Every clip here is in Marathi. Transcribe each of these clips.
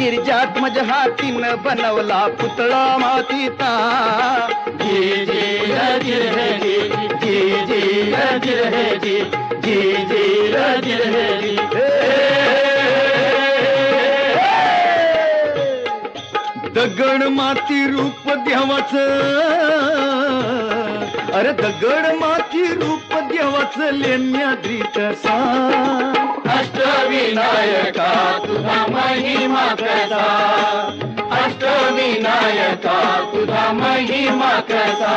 गिरिजात माझ्या हातीनं बनवला पुतळा मातीचा जी जी रजी रे जी जी जी रजी रे जी जी जी रजी रे जी दगड माती रूप देवाचं अरे दगड माती रूप देवाचं लेण्याद्री कसा अष्टविनायका तुझा महिमा कसा अष्टविनायका तुझा महिमा कसा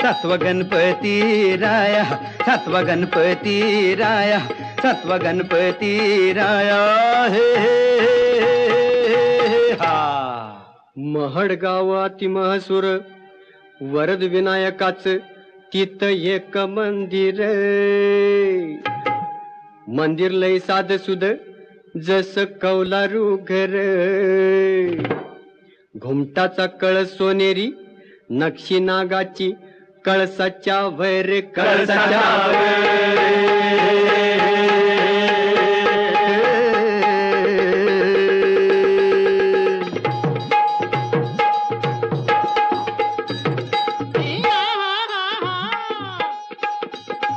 सातवा गणपती राया सातवा गणपती राया सातवा गणपती राया हे हा महडगाव अतिमहसूर वरद विनायकाच तिथ एक मंदिर लय साध सुद जस कौलारू घर घुमटाचा कळस सोनेरी नक्षी नागाची कळसाच्या वैर कळसाच्या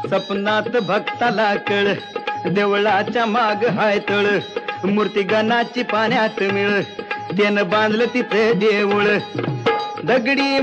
सपनात भक्ताला कळ देवळाच्या माग हाय तळ मूर्ती गणाची पाण्यात मिळ त्यानं बांधलं तिथे देऊळ दगडी